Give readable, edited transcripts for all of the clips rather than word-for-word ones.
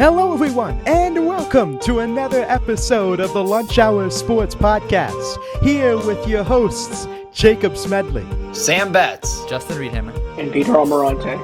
Hello, everyone, and welcome to another episode of the Lunch Hour Sports Podcast. Here with your hosts, Jacob Smedley, Sam Betts, Justin Reedhammer, and Peter Almirante.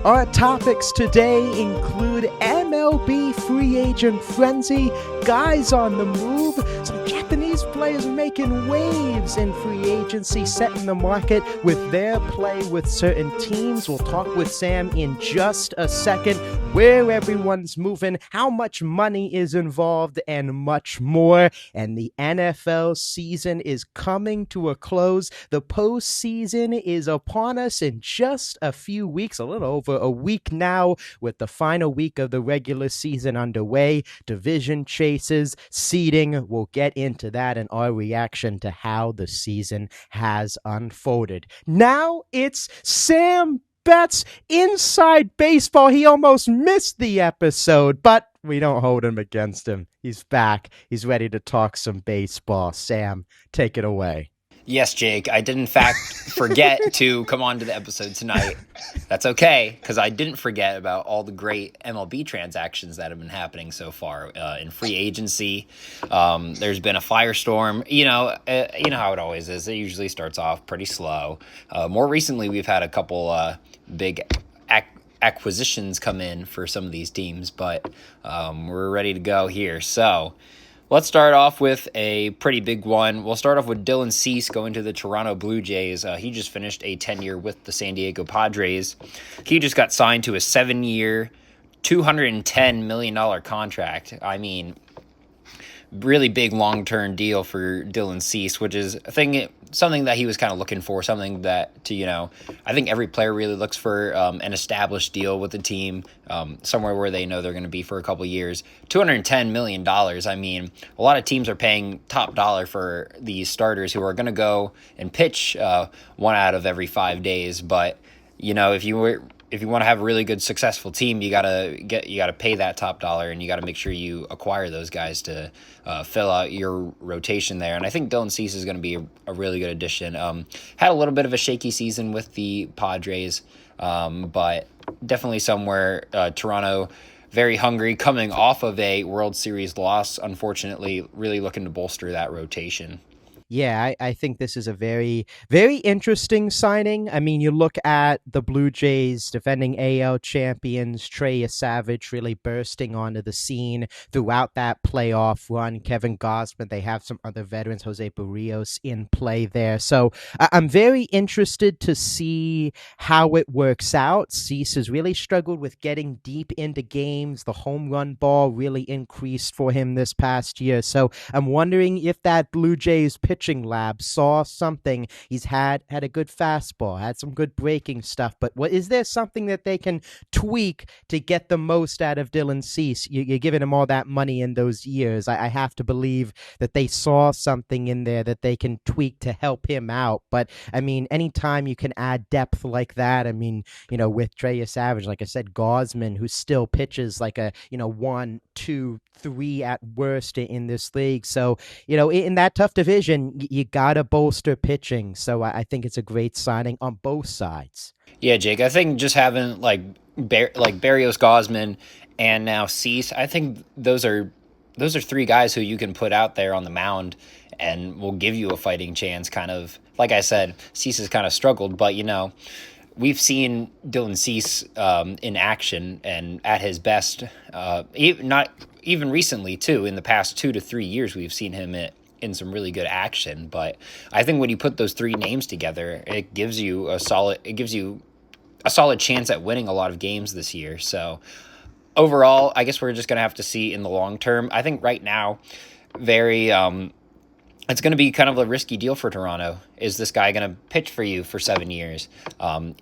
Our topics today include MLB Free Agent Frenzy, guys on the move, some Japanese players making waves in free agency, setting the market with their play with certain teams. We'll talk with Sam in just a second, where everyone's moving, how much money is involved, and much more. And the NFL season is coming to a close. The postseason is upon us in just a few weeks, a little over a week now, with the final week of the regular season underway, division chases, seeding. We'll get into that and our reaction to how the season has unfolded. Now it's Sam Betts inside baseball. He almost missed the episode, but we don't hold him against him. He's back. He's ready to talk some baseball. Sam, take it away. Yes, Jake, I did in fact forget to come on to the episode tonight. That's okay, because I didn't forget about all the great MLB transactions that have been happening so far in free agency. There's been a firestorm. You know how it always is. It usually starts off pretty slow. More recently, we've had a couple big acquisitions come in for some of these teams, but we're ready to go here. So let's start off with a pretty big one. We'll start off with Dylan Cease going to the Toronto Blue Jays. He just finished a 10-year with the San Diego Padres. He just got signed to a 7-year, $210 million contract. I mean, really big long-term deal for Dylan Cease, which is something that he was kind of looking for, something that I think every player really looks for, an established deal with the team, somewhere where they know they're going to be for a couple years. $210 million. I mean, a lot of teams are paying top dollar for these starters who are going to go and pitch one out of every 5 days. But if you want to have a really good, successful team, you gotta pay that top dollar, and you got to make sure you acquire those guys to fill out your rotation there. And I think Dylan Cease is going to be a really good addition. Had a little bit of a shaky season with the Padres, but definitely somewhere Toronto, very hungry, coming off of a World Series loss, unfortunately, really looking to bolster that rotation. Yeah, I think this is a very, very interesting signing. I mean, you look at the Blue Jays defending AL champions, Trey Savage really bursting onto the scene throughout that playoff run. Kevin Gausman, they have some other veterans, Jose Barrios, in play there. So I'm very interested to see how it works out. Cease has really struggled with getting deep into games. The home run ball really increased for him this past year. So I'm wondering if that Blue Jays pitching lab saw something. He's had a good fastball, had some good breaking stuff, but is there something that they can tweak to get the most out of Dylan Cease? You're giving him all that money in those years. I have to believe that they saw something in there that they can tweak to help him out. But I mean, anytime you can add depth like that, I mean, with Trey Savage, like I said, Gausman, who still pitches like a 1, 2, 3 at worst in this league. So, in that tough division, you gotta bolster pitching. So I think it's a great signing on both sides. Yeah, Jake, I think just having like Barrios, Gausman, and now Cease, I think those are 3 guys who you can put out there on the mound and will give you a fighting chance. Kind of like I said, Cease has kind of struggled, but we've seen Dylan Cease in action and at his best. Not even recently too. In the past 2 to 3 years, we've seen him in some really good action. But I think when you put those 3 names together, it gives you a solid chance at winning a lot of games this year. So overall, I guess we're just gonna have to see in the long term. I think right now, it's going to be kind of a risky deal for Toronto. Is this guy going to pitch for you for 7 years? Are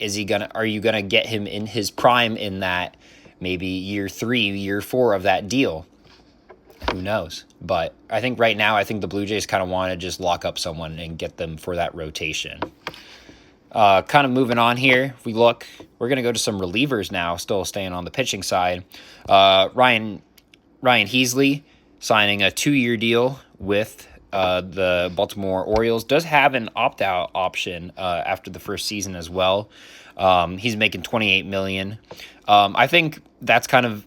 you going to get him in his prime in that maybe year 3, year 4 of that deal? Who knows? But I think right now, the Blue Jays kind of want to just lock up someone and get them for that rotation. Kind of moving on here, if we look, we're going to go to some relievers now, still staying on the pitching side. Ryan Heasley signing a 2-year deal with the Baltimore Orioles. Does have an opt-out option after the first season as well. He's making $28 million. I think that's kind of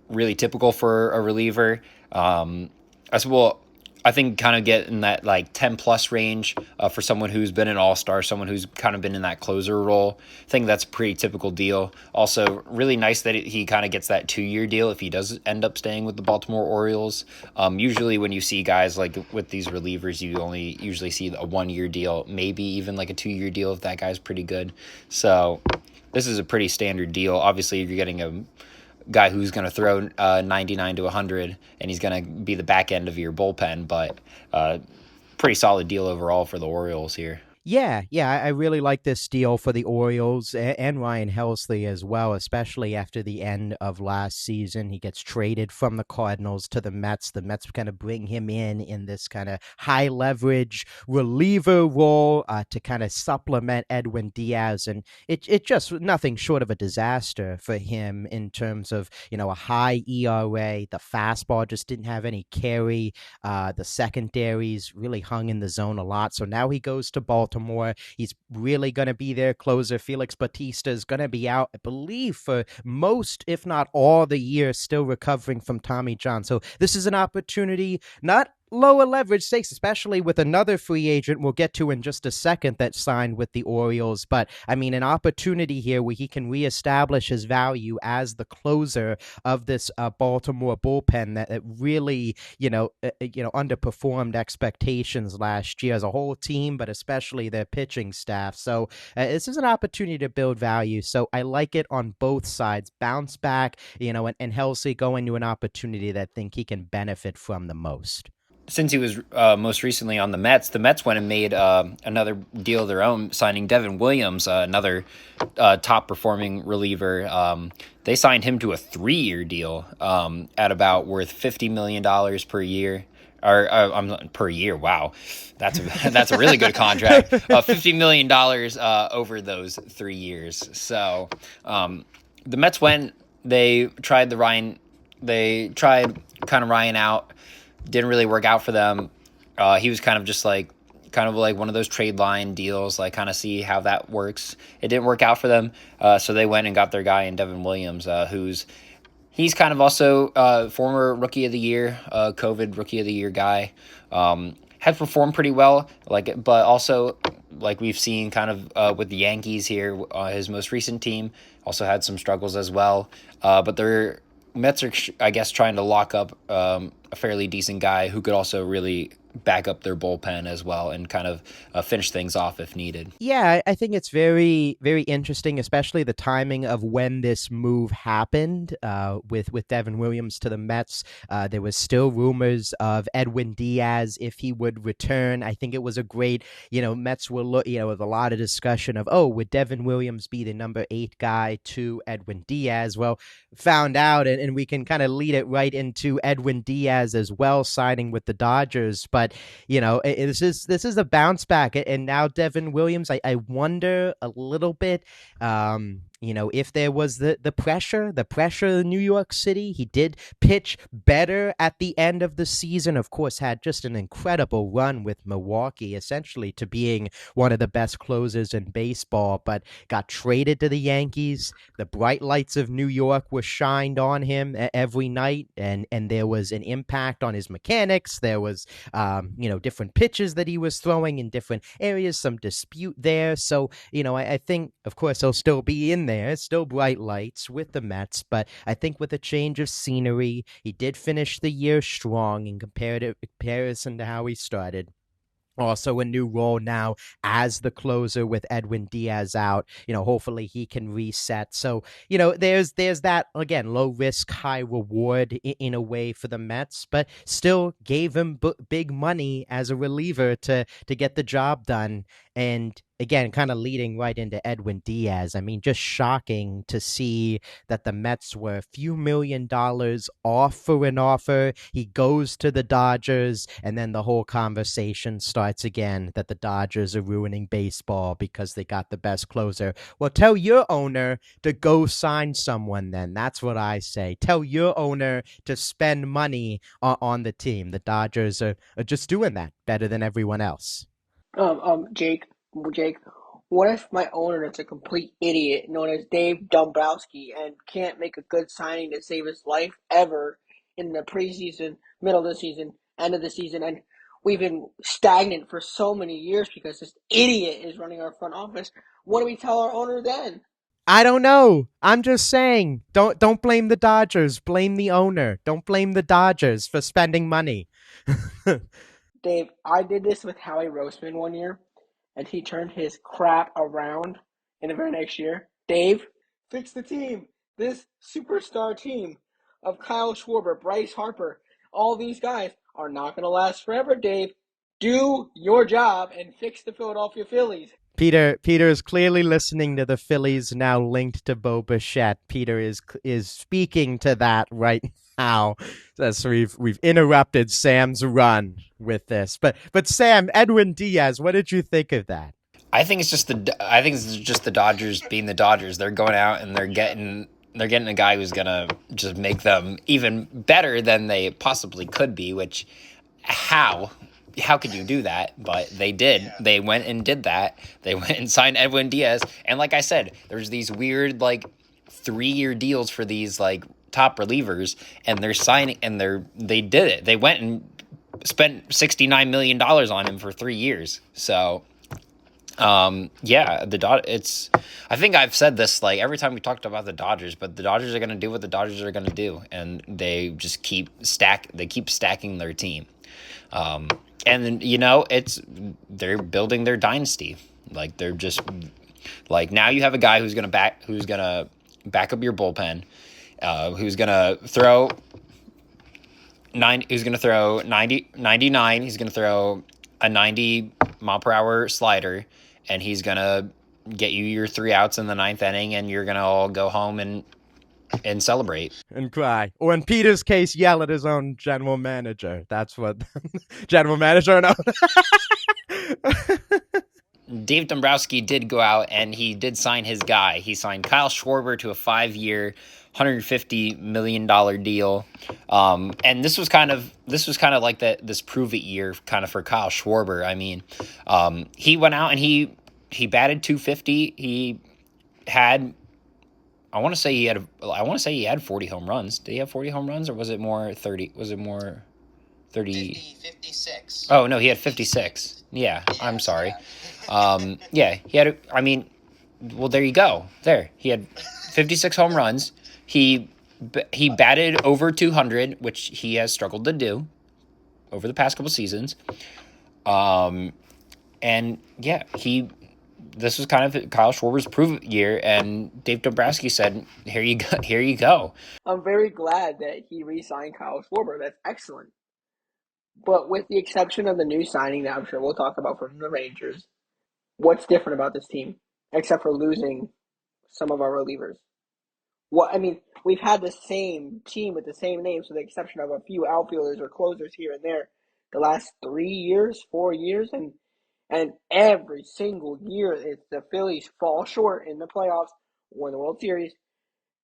really typical for a reliever. As well, I think kind of get in that like 10 plus range for someone who's been an all-star, someone who's kind of been in that closer role. I think that's a pretty typical deal. Also, really nice that he kind of gets that 2-year deal if he does end up staying with the Baltimore Orioles. Usually when you see guys like with these relievers, you only usually see a 1-year deal, maybe even like a 2-year deal if that guy's pretty good. So this is a pretty standard deal. Obviously, you're getting a guy who's going to throw 99 to 100, and he's going to be the back end of your bullpen. But pretty solid deal overall for the Orioles here. Yeah, I really like this deal for the Orioles and Ryan Helsley as well, especially after the end of last season. He gets traded from the Cardinals to the Mets. The Mets kind of bring him in this kind of high leverage reliever role to kind of supplement Edwin Diaz, and it just nothing short of a disaster for him in terms of a high ERA. The fastball just didn't have any carry. The secondaries really hung in the zone a lot. So now he goes to Baltimore. He's really going to be their closer. Felix Bautista is going to be out, I believe, for most, if not all, the year, still recovering from Tommy John. So this is an opportunity, not lower leverage stakes, especially with another free agent we'll get to in just a second that signed with the Orioles. But I mean, an opportunity here where he can reestablish his value as the closer of this Baltimore bullpen that really, underperformed expectations last year as a whole team, but especially their pitching staff. So this is an opportunity to build value. So I like it on both sides. Bounce back, and Helsley going to an opportunity that I think he can benefit from the most. Since he was most recently on the Mets went and made another deal of their own, signing Devin Williams, another top performing reliever. They signed him to a 3-year deal at about worth $50 million per year. Or per year. Wow, that's a really good contract. $50 million over those 3 years. So the Mets went. They tried kind of Ryan out. Didn't really work out for them. He was kind of like one of those trade line deals, like kind of see how that works. It didn't work out for them, so they went and got their guy in Devin Williams, he's kind of also former Rookie of the Year, COVID Rookie of the Year guy. Had performed pretty well, but also like we've seen kind of with the Yankees here, his most recent team also had some struggles as well. But they're Mets are, I guess, trying to lock up a fairly decent guy who could also really back up their bullpen as well and kind of finish things off if needed. Yeah, I think it's very, very interesting, especially the timing of when this move happened with Devin Williams to the Mets. There was still rumors of Edwin Diaz if he would return. I think it was a great, Mets will look, with a lot of discussion of, would Devin Williams be the number 8 guy to Edwin Diaz? Well, found out, and we can kind of lead it right into Edwin Diaz as well, signing with the Dodgers. But this is a bounce back, and now Devin Williams. I wonder a little bit. If there was the pressure in New York City. He did pitch better at the end of the season. Of course, had just an incredible run with Milwaukee, essentially to being one of the best closers in baseball, but got traded to the Yankees. The bright lights of New York were shined on him every night, and there was an impact on his mechanics. There was, different pitches that he was throwing in different areas, some dispute there. So, I think, of course, he'll still be in there. It's still bright lights with the Mets, but I think with a change of scenery, he did finish the year strong in comparison to how he started. Also a new role now as the closer with Edwin Diaz out. Hopefully he can reset. So, there's that, again, low risk, high reward in a way for the Mets, but still gave him big money as a reliever to get the job done. And again, kind of leading right into Edwin Diaz. I mean, just shocking to see that the Mets were a few $1,000,000 off for an offer. He goes to the Dodgers, and then the whole conversation starts again that the Dodgers are ruining baseball because they got the best closer. Well, tell your owner to go sign someone then. That's what I say. Tell your owner to spend money on the team. The Dodgers are just doing that better than everyone else. Jake, What if my owner is a complete idiot known as Dave Dombrowski and can't make a good signing to save his life ever in the preseason, middle of the season, end of the season, and we've been stagnant for so many years because this idiot is running our front office? What do we tell our owner then? I don't know. I'm just saying. Don't blame the Dodgers. Blame the owner. Don't blame the Dodgers for spending money. Dave, I did this with Howie Roseman one year, and he turned his crap around in the very next year. Dave, fix the team. This superstar team of Kyle Schwarber, Bryce Harper, all these guys are not going to last forever, Dave. Do your job and fix the Philadelphia Phillies. Peter is clearly listening to the Phillies now linked to Bo Bichette. Peter is speaking to that right now. So we've interrupted Sam's run with this. But Sam, Edwin Diaz, what did you think of that? I think it's just the Dodgers being the Dodgers. They're going out and they're getting a guy who's gonna just make them even better than they possibly could be. Which how could you do that? But they did. Yeah. They went and did that. They went and signed Edwin Diaz. And like I said, there's these weird 3-year deals for these top relievers, and they're signing and they did it. They went and spent $69 million on him for 3 years. So yeah, it's. I think I've said this every time we talked about the Dodgers, but the Dodgers are going to do what the Dodgers are going to do, and they just keep stacking their team. And then they're building their dynasty. They're just now you have a guy who's gonna back up your bullpen, who's gonna throw 90, who's gonna throw 99. He's gonna throw a 90-mile-per-hour slider, and he's gonna get you your 3 outs in the 9th inning, and you're gonna all go home and celebrate and cry, or in Peter's case, yell at his own general manager. That's what general manager. No. Dave Dombrowski did go out and he did sign his guy. He signed Kyle Schwarber to a 5-year, $150 million deal. And this was kind of like this prove it year kind of for Kyle Schwarber. I mean, he went out and he batted .250. He had. I want to say he had 40 home runs. Did he have 40 home runs, or was it more 30? Was it more 30? 56. Oh, no, he had 56. Yeah, I'm sorry. Yeah, he had, well, there you go. There, he had 56 home runs. He batted over 200, which he has struggled to do over the past couple seasons. And yeah, this was kind of Kyle Schwarber's prove year, and Dave Dombrowski said, "Here you go. Here you go." I'm very glad that he re-signed Kyle Schwarber. That's excellent. But with the exception of the new signing that I'm sure we'll talk about from the Rangers, what's different about this team except for losing some of our relievers? We've had the same team with the same names, with the exception of a few outfielders or closers here and there, the last 3 years, 4 years, and every single year, it's the Phillies fall short in the playoffs or in the World Series,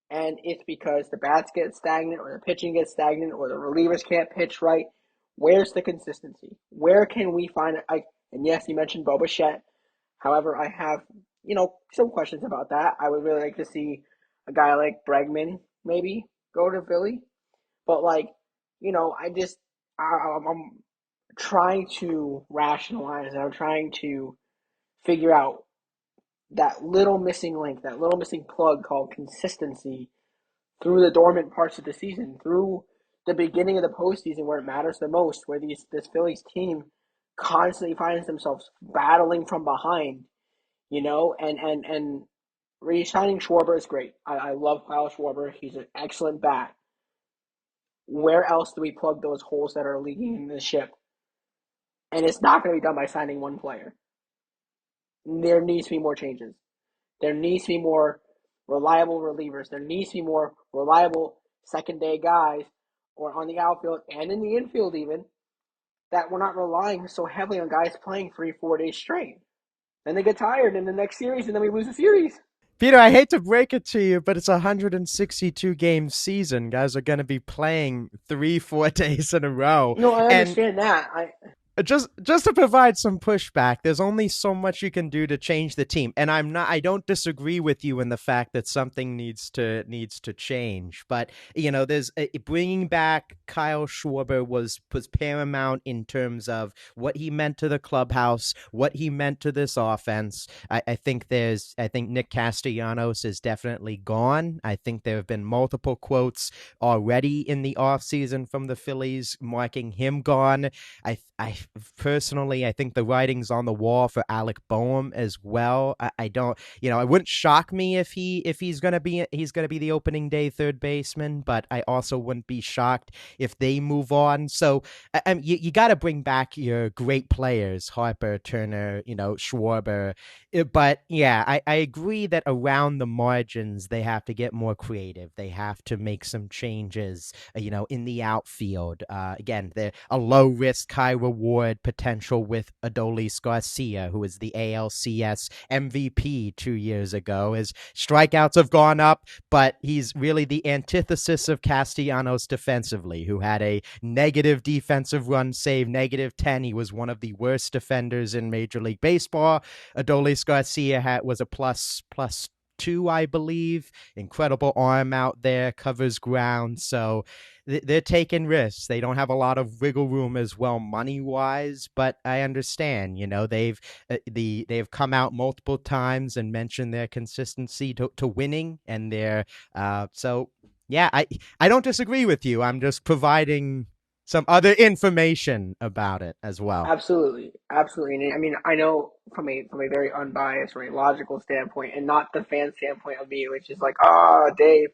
and it's because the bats get stagnant, or the pitching gets stagnant, or the relievers can't pitch right. Where's the consistency? Where can we find it? And yes, you mentioned Bo Bichette. However, I have some questions about that. I would really like to see a guy like Bregman maybe go to Philly, but I'm trying to rationalize, and I'm trying to figure out that little missing link, that little missing plug called consistency through the dormant parts of the season, through the beginning of the postseason where it matters the most, where this Phillies team constantly finds themselves battling from behind, and re-signing Schwarber is great. I love Kyle Schwarber. He's an excellent bat. Where else do we plug those holes that are leaking in the ship? And it's not going to be done by signing one player. There needs to be more changes. There needs to be more reliable relievers. There needs to be more reliable second-day guys, or on the outfield and in the infield even, that we're not relying so heavily on guys playing 3-4 days straight. Then they get tired in the next series, and then we lose the series. Peter, I hate to break it to you, but it's a 162-game season. Guys are going to be playing 3-4 days in a row. No, I understand that. just to provide some pushback, there's only so much you can do to change the team, and I don't disagree with you in the fact that something needs to change. But there's bringing back Kyle Schwarber was paramount in terms of what he meant to the clubhouse, what he meant to this offense. I think Nick Castellanos is definitely gone. I think there have been multiple quotes already in the offseason from the Phillies marking him gone. I personally, I think the writing's on the wall for Alec Boehm as well. I don't, it wouldn't shock me if he's gonna be the opening day third baseman, but I also wouldn't be shocked if they move on. So you got to bring back your great players, Harper, Turner, Schwarber. But yeah, I agree that around the margins they have to get more creative. They have to make some changes, in the outfield. Again, they're a low risk, high reward potential with Adolis Garcia, who is the ALCS MVP 2 years ago. His strikeouts have gone up, but he's really the antithesis of Castellanos defensively, who had a negative defensive run save, -10. He was one of the worst defenders in Major League Baseball. Adolis Garcia was a plus 2, I believe. Incredible arm out there, covers ground. So they're taking risks. They don't have a lot of wiggle room as well money wise, but I understand. They've come out multiple times and mentioned their consistency to winning, and their so yeah. I don't disagree with you. I'm just providing some other information about it as well. Absolutely, absolutely. And I mean, I know from a very unbiased, from a logical standpoint, and not the fan standpoint of me, which is like, Dave.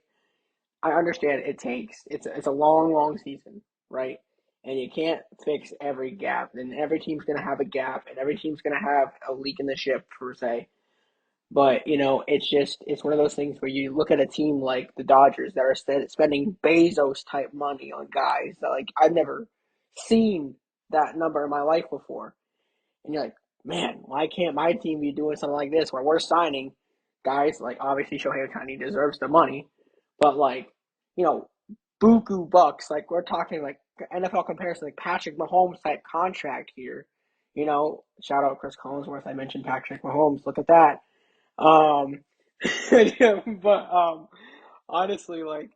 I understand it's a long season, right? And you can't fix every gap, and every team's gonna have a gap, and every team's gonna have a leak in the ship per se. But it's one of those things where you look at a team like the Dodgers that are spending Bezos type money on guys that like I've never seen that number in my life before, and you're like, man, why can't my team be doing something like this where we're signing guys like obviously Shohei Ohtani deserves the money, but like you know buku bucks like we're talking like NFL comparison like Patrick Mahomes type contract here. Shout out Chris Collinsworth. I mentioned Patrick Mahomes. Look at that. Um, but honestly, like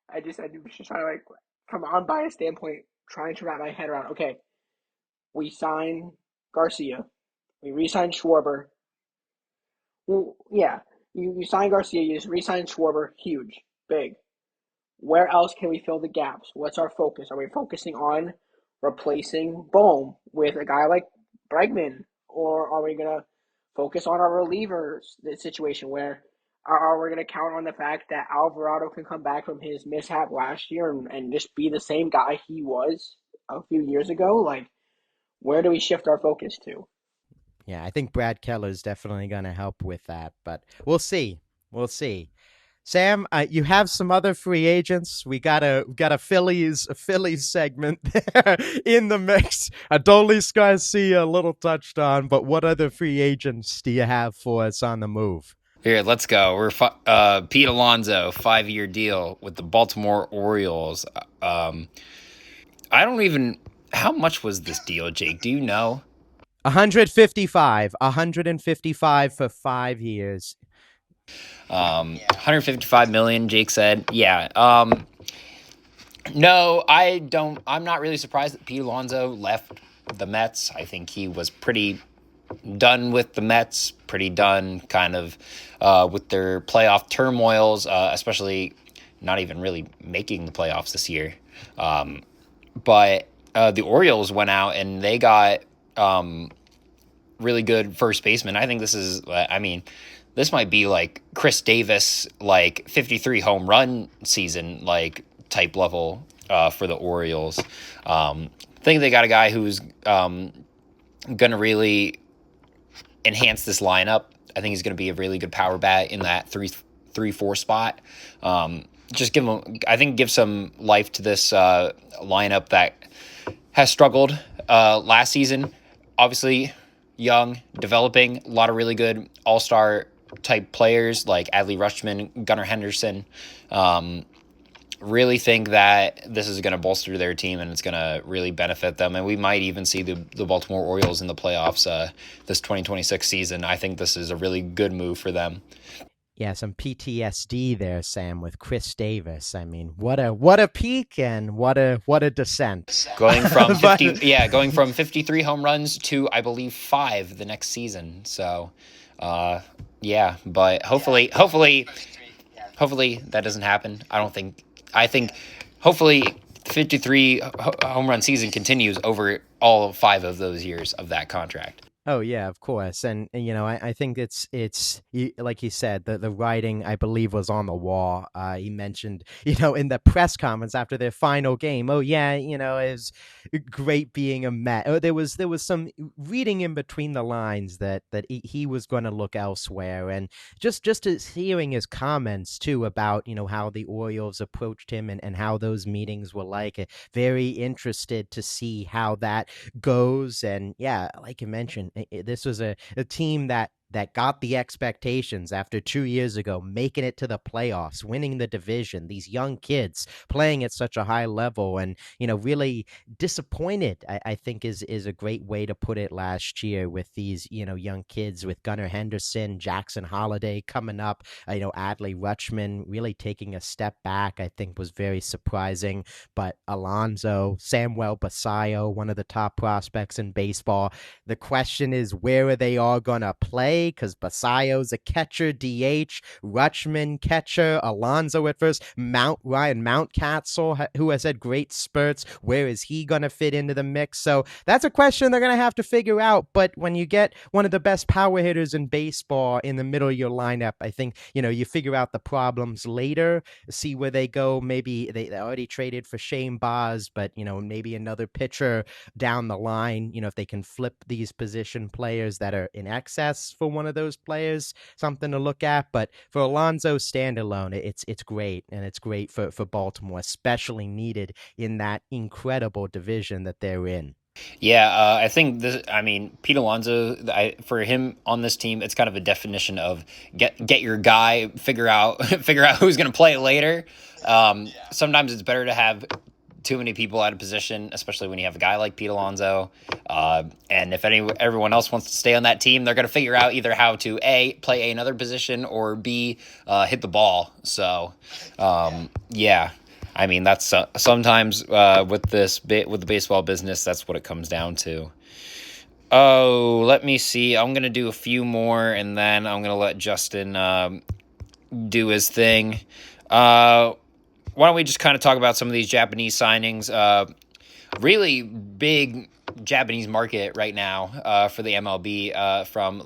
I was just trying to like from an unbiased standpoint, trying to wrap my head around. Okay, we sign Garcia, we re-sign Schwarber. Well, yeah, you sign Garcia, you just re-sign Schwarber, huge, big. Where else can we fill the gaps? What's our focus? Are we focusing on replacing Bohm with a guy like Bregman, or are we gonna focus on our relievers situation where are we going to count on the fact that Alvarado can come back from his mishap last year and just be the same guy he was a few years ago? Like, where do we shift our focus to? Yeah, I think Brad Keller is definitely going to help with that, but we'll see. We'll see. Sam, you have some other free agents. We got a Phillies segment there in the mix. Adolis Garcia, a little touched on, but what other free agents do you have for us on the move? Here, let's go. We're Pete Alonso, 5-year deal with the Baltimore Orioles. I don't even. How much was this deal, Jake? Do you know? 155 for 5 years. 155 million, Jake said. Yeah. No, I don't. I'm not really surprised that Pete Alonso left the Mets. I think he was pretty done with the Mets, pretty done kind of with their playoff turmoils, especially not even really making the playoffs this year. But the Orioles went out and they got really good first baseman. I think this might be like Chris Davis, like 53 home run season, like type level for the Orioles. I think they got a guy who's going to really enhance this lineup. I think he's going to be a really good power bat in that 3-4 spot. Just give some life to this lineup that has struggled last season. Obviously, young, developing, a lot of really good all-star type players like Adley Rutschman, Gunnar Henderson. really think that this is going to bolster their team and it's going to really benefit them. And we might even see the Baltimore Orioles in the playoffs this 2026 season. I think this is a really good move for them. Yeah, some PTSD there, Sam, with Chris Davis. I mean, what a peak and what a descent. Going from 53 home runs to, I believe, 5 the next season. So, yeah, but hopefully that doesn't happen. I think hopefully 53 home run season continues over all 5 of those years of that contract. Oh yeah, of course, and I think it's like you said, the writing I believe was on the wall. He mentioned in the press conference after their final game. Oh yeah, it was great being a Met. Oh, there was some reading in between the lines that he was going to look elsewhere, and just hearing his comments too about how the Orioles approached him and how those meetings were like. Very interested to see how that goes, and yeah, like you mentioned. This was a team that got the expectations after 2 years ago, making it to the playoffs, winning the division, these young kids playing at such a high level, and, really disappointed, I think is a great way to put it last year with these, young kids with Gunnar Henderson, Jackson Holiday coming up, Adley Rutschman really taking a step back, I think was very surprising. But Alonso, Samuel Basallo, one of the top prospects in baseball. The question is, where are they all going to play? Because Basallo's a catcher, DH, Rutschman catcher, Alonso at first, Ryan Mountcastle, who has had great spurts. Where is he going to fit into the mix? So that's a question they're going to have to figure out. But when you get one of the best power hitters in baseball in the middle of your lineup, I think, you figure out the problems later, see where they go. Maybe they already traded for Shane Baz, but, maybe another pitcher down the line, if they can flip these position players that are in excess for one of those players, something to look at. But for Alonso standalone, it's great, and it's great for Baltimore, especially needed in that incredible division that they're in. Yeah, I think Pete Alonso, for him on this team, it's kind of a definition of get your guy, figure out who's going to play later. Sometimes it's better to have too many people out of position, especially when you have a guy like Pete Alonso. And if everyone else wants to stay on that team, they're going to figure out either how to A, play another position, or B, hit the ball. So, yeah. I mean, that's sometimes with the baseball business, that's what it comes down to. Oh, let me see. I'm going to do a few more, and then I'm going to let Justin do his thing. Why don't we just kind of talk about some of these Japanese signings? Really big Japanese market right now for the MLB from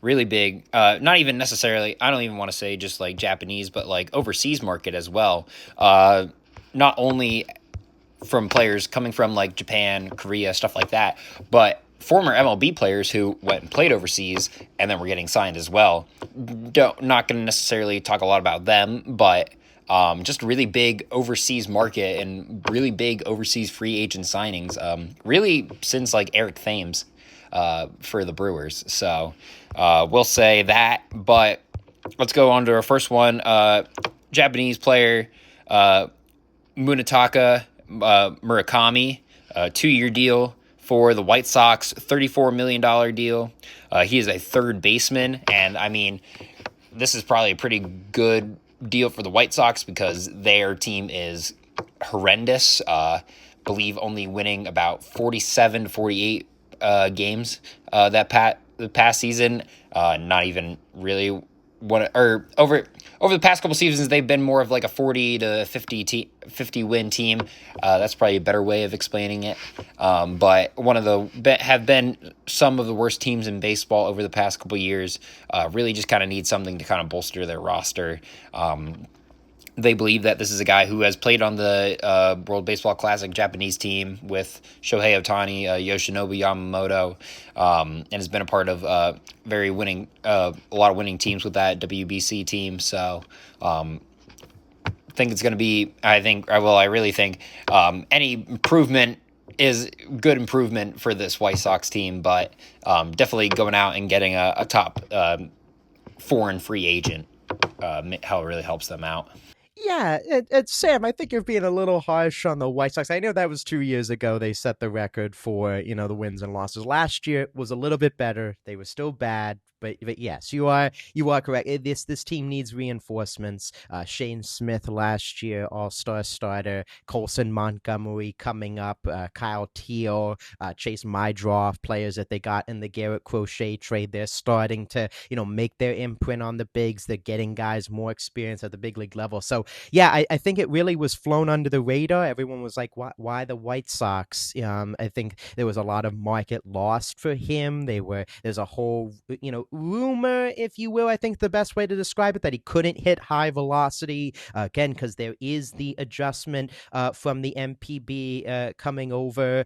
really big, not even necessarily, I don't even want to say just like Japanese, but like overseas market as well. Not only from players coming from like Japan, Korea, stuff like that, but former MLB players who went and played overseas and then were getting signed as well. Not going to necessarily talk a lot about them, but just really big overseas market and really big overseas free agent signings, really since like Eric Thames for the Brewers. So we'll say that, but let's go on to our first one. Japanese player Munetaka Murakami, 2-year deal for the White Sox, $34 million deal. He is a third baseman, and I mean, this is probably a pretty good deal for the White Sox because their team is horrendous. Believe only winning about 47 to 48 games the past season. Not even really over the past couple seasons, they've been more of like a 40 to 50 win team. That's probably a better way of explaining it. But have been some of the worst teams in baseball over the past couple years. Really just kind of need something to kind of bolster their roster. They believe that this is a guy who has played on the World Baseball Classic Japanese team with Shohei Ohtani, Yoshinobu Yamamoto, and has been a part of a lot of winning teams with that WBC team. So think it's going to be, I really think any improvement is good improvement for this White Sox team, but definitely going out and getting a top foreign free agent, how it really helps them out. Yeah, Sam, I think you're being a little harsh on the White Sox. I know that was 2 years ago. They set the record for, the wins and losses. Last year was a little bit better. They were still bad, but yes, you are correct. This team needs reinforcements. Shane Smith last year, All-Star starter. Colson Montgomery coming up. Kyle Teal, Chase Mydroff, players that they got in the Garrett Crochet trade. They're starting to, make their imprint on the bigs. They're getting guys more experience at the big league level. So yeah, I think it really was flown under the radar. Everyone was like, why the White Sox? I think there was a lot of market lost for him. There's a whole, rumor, if you will. I think the best way to describe it, that he couldn't hit high velocity, again, because there is the adjustment from the MPB coming over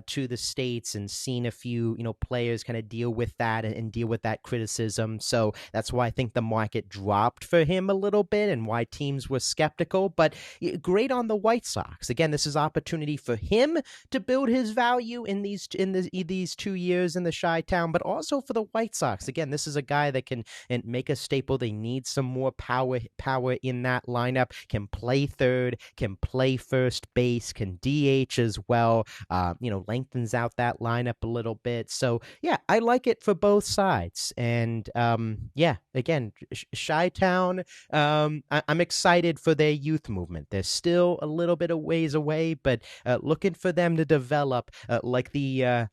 to the States, and seen a few, players kind of deal with that and deal with that criticism. So that's why I think the market dropped for him a little bit, and why teams were skeptical. But great on the White Sox. Again, this is opportunity for him to build his value in these 2 years in the Chi-Town, but also for the White Sox. Again, this is a guy that can and make a staple. They need some more power in that lineup. Can play third, can play first base, can DH as well. Lengthens out that lineup a little bit. So yeah, I like it for both sides. And yeah, again, Chi-Town. I'm excited for their youth movement. They're still a little bit of ways away, but looking for them to develop like the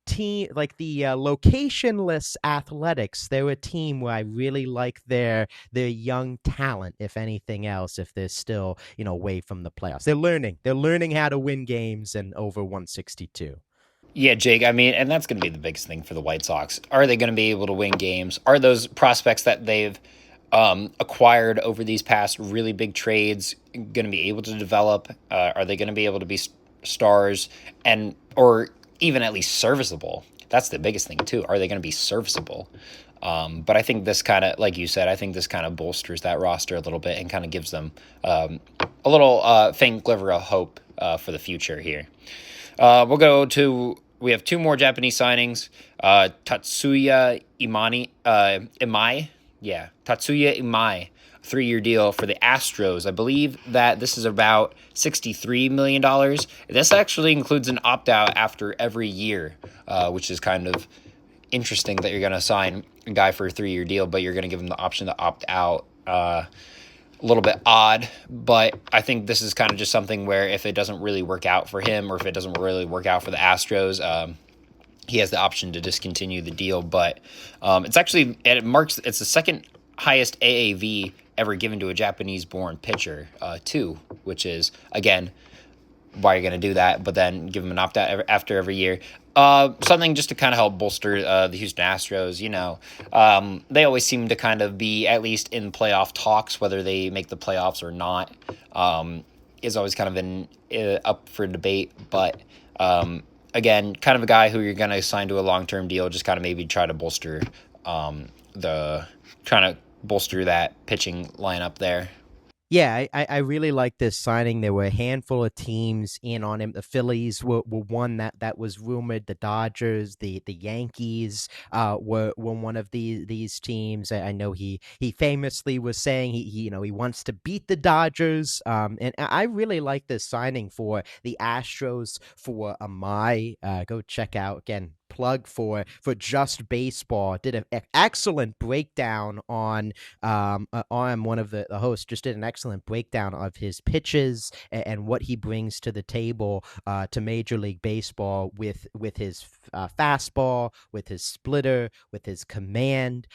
team, like the locationless Athletics. They're a team where I really like their young talent. If anything else, if they're still away from the playoffs, they're learning how to win games and over 162. Yeah, Jake, I mean, and that's going to be the biggest thing for the White Sox. Are they going to be able to win games? Are those prospects that they've acquired over these past really big trades going to be able to develop? Are they going to be able to be stars, and or even at least serviceable? That's the biggest thing too. Are they going to be serviceable? But I think this kind of, like you said, I think this kind of bolsters that roster a little bit and kind of gives them a little faint glimmer of hope for the future here. We have two more Japanese signings. Tatsuya Imai. Yeah, Tatsuya Imai, 3-year deal for the Astros. I believe that this is about $63 million. This actually includes an opt-out after every year, which is kind of interesting that you're going to sign a guy for a 3-year deal, but you're going to give him the option to opt out. A little bit odd, but I think this is kind of just something where if it doesn't really work out for him, or if it doesn't really work out for the Astros, he has the option to discontinue the deal. But it's the second highest AAV ever given to a Japanese-born pitcher, too, which is, again, why you're going to do that, but then give him an opt-out after every year. Something just to kind of help bolster the Houston Astros. They always seem to kind of be at least in playoff talks, whether they make the playoffs or not, is always kind of up for debate. But again, kind of a guy who you're going to sign to a long-term deal, just kind of maybe trying to bolster that pitching lineup there. Yeah, I really like this signing. There were a handful of teams in on him. The Phillies were one that was rumored. The Dodgers, the Yankees were one of these teams. I know he famously was saying he wants to beat the Dodgers. And I really like this signing for the Astros for Amai. Go check out, again, plug for Just Baseball. Did an excellent breakdown on one of the hosts just did an excellent breakdown of his pitches and what he brings to the table to Major League Baseball with his fastball, with his splitter, with his command.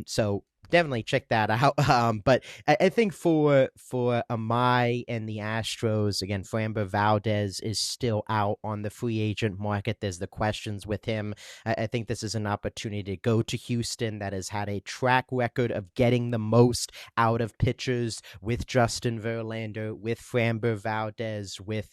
So definitely check that out. But I think for Amai and the Astros, again, Framber Valdez is still out on the free agent market. There's the questions with him. I think this is an opportunity to go to Houston that has had a track record of getting the most out of pitchers, with Justin Verlander, with Framber Valdez, with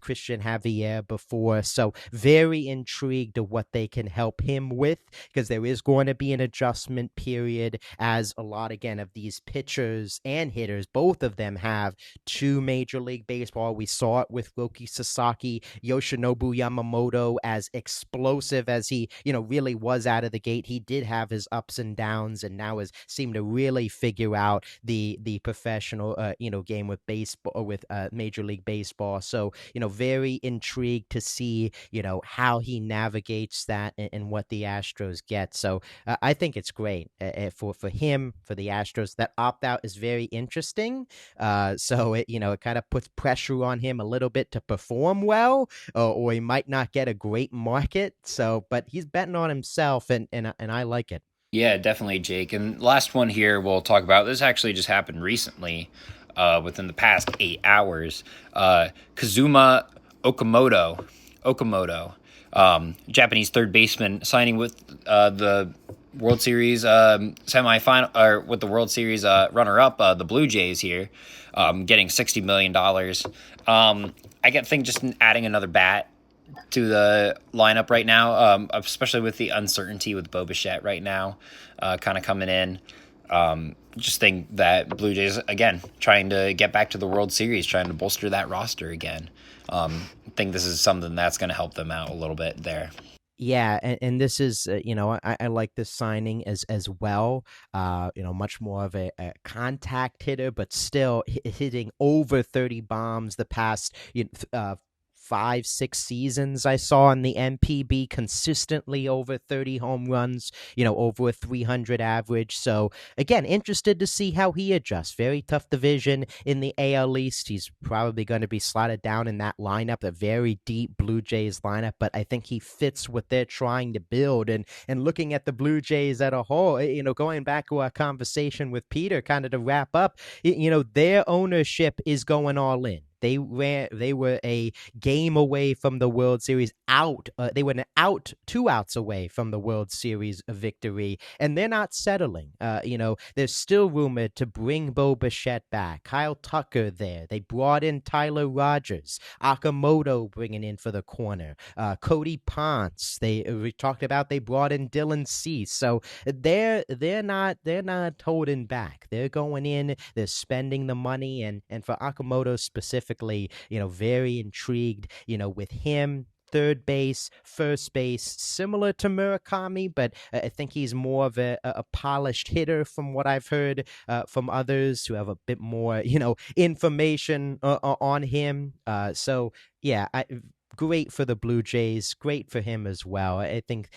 Christian Javier before. So very intrigued of what they can help him with, because there is going to be an adjustment period. as a lot, again, of these pitchers and hitters, both of them have 2 Major League Baseball. We saw it with Roki Sasaki, Yoshinobu Yamamoto, as explosive as he, really was out of the gate. He did have his ups and downs, and now has seemed to really figure out the professional, game with baseball, or with Major League Baseball. So, very intrigued to see, how he navigates that, and what the Astros get. So I think it's great for him, for the Astros. That opt out is very interesting. So it kind of puts pressure on him a little bit to perform well, or he might not get a great market. So, but he's betting on himself, and I like it. Yeah, definitely, Jake. And last one here we'll talk about. This actually just happened recently, within the past 8 hours. Kazuma Okamoto, Japanese third baseman, signing with the World Series semifinal, or with the World Series runner-up, the Blue Jays here, getting $60 million. I think just adding another bat to the lineup right now, especially with the uncertainty with Bo Bichette right now, kind of coming in. Just think that Blue Jays, again, trying to get back to the World Series, trying to bolster that roster again. I think this is something that's going to help them out a little bit there. Yeah, and this is, I like this signing as well. Much more of a contact hitter, but still hitting over 30 bombs the past 5-6 seasons. I saw in the MPB, consistently over 30 home runs, over a 300 average. So again, interested to see how he adjusts. Very tough division in the AL East. He's probably going to be slotted down in that lineup, a very deep Blue Jays lineup, but I think he fits what they're trying to build. And looking at the Blue Jays at a whole, going back to our conversation with Peter, kind of to wrap up, their ownership is going all in. They were a game away from the World Series out. They were 2 outs away from the World Series victory, and they're not settling. There's still rumored to bring Bo Bichette back. Kyle Tucker there. They brought in Tyler Rogers. Akamoto bringing in for the corner. Cody Ponce. We talked about they brought in Dylan Cease. So they're not holding back. They're going in. They're spending the money, and for Akamoto specifically, very intrigued, with him. Third base, first base, similar to Murakami, but I think he's more of a polished hitter from what I've heard from others who have a bit more, information on him. So, yeah, great for the Blue Jays, great for him as well. I think,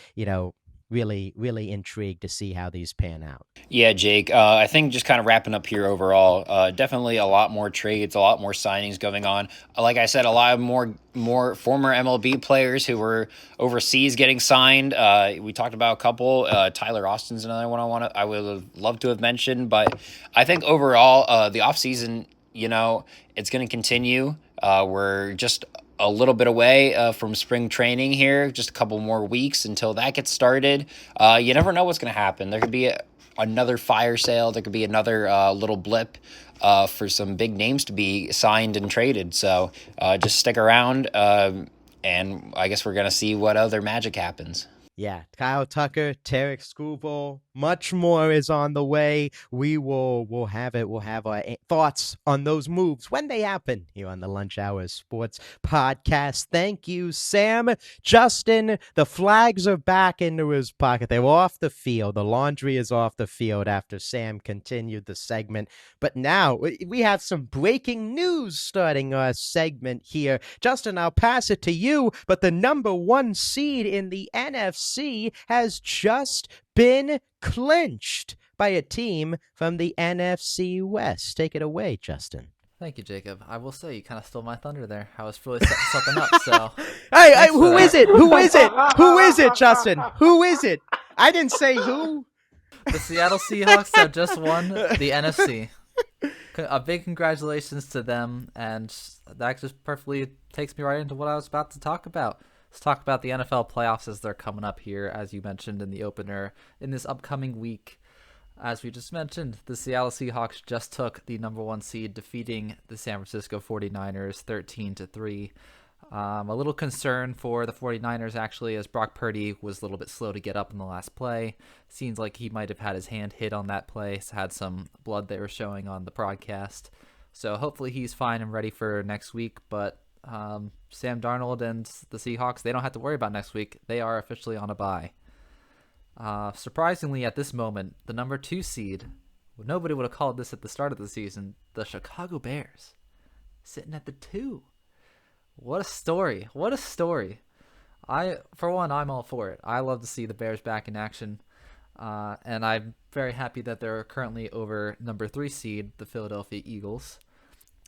really, really intrigued to see how these pan out. Yeah, Jake, I think just kind of wrapping up here overall, definitely a lot more trades, a lot more signings going on. Like I said, a lot of more former MLB players who were overseas getting signed. We talked about a couple. Tyler Austin's another one I would have loved to have mentioned. But I think overall, the offseason, it's going to continue. We're just a little bit away from spring training here, just a couple more weeks until that gets started. You never know what's going to happen. There could be another fire sale. There could be another little blip for some big names to be signed and traded. So just stick around, and I guess we're going to see what other magic happens. Yeah, Kyle Tucker, Tarek Skubal, much more is on the way. We'll have it. We'll have our thoughts on those moves when they happen here on the Lunch Hour Sports Podcast. Thank you, Sam. Justin, the flags are back into his pocket. They were off the field. The laundry is off the field after Sam continued the segment. But now we have some breaking news starting our segment here. Justin, I'll pass it to you, but the number 1 seed in the NFC has just been clinched by a team from the NFC West. Take it away, Justin. Thank you, Jacob. I will say you kind of stole my thunder there. I was really setting something up. So, hey, who is it? Who is it? Who is it, Justin? Who is it? I didn't say who. The Seattle Seahawks have just won the NFC. A big congratulations to them, and that just perfectly takes me right into what I was about to talk about. Let's talk about the NFL playoffs as they're coming up here, as you mentioned in the opener, in this upcoming week. As we just mentioned, the Seattle Seahawks just took the number 1 seed, defeating the San Francisco 49ers 13-3. A little concern for the 49ers, actually, as Brock Purdy was a little bit slow to get up in the last play. Seems like he might have had his hand hit on that play. Had some blood they were showing on the broadcast. So hopefully he's fine and ready for next week. But Sam Darnold and the Seahawks, they don't have to worry about next week. They are officially on a bye. Surprisingly, at this moment, the number 2 seed, nobody would have called this at the start of the season, the Chicago Bears, sitting at the 2. What a story. What a story. For one, I'm all for it. I love to see the Bears back in action. And I'm very happy that they're currently over number 3 seed, the Philadelphia Eagles.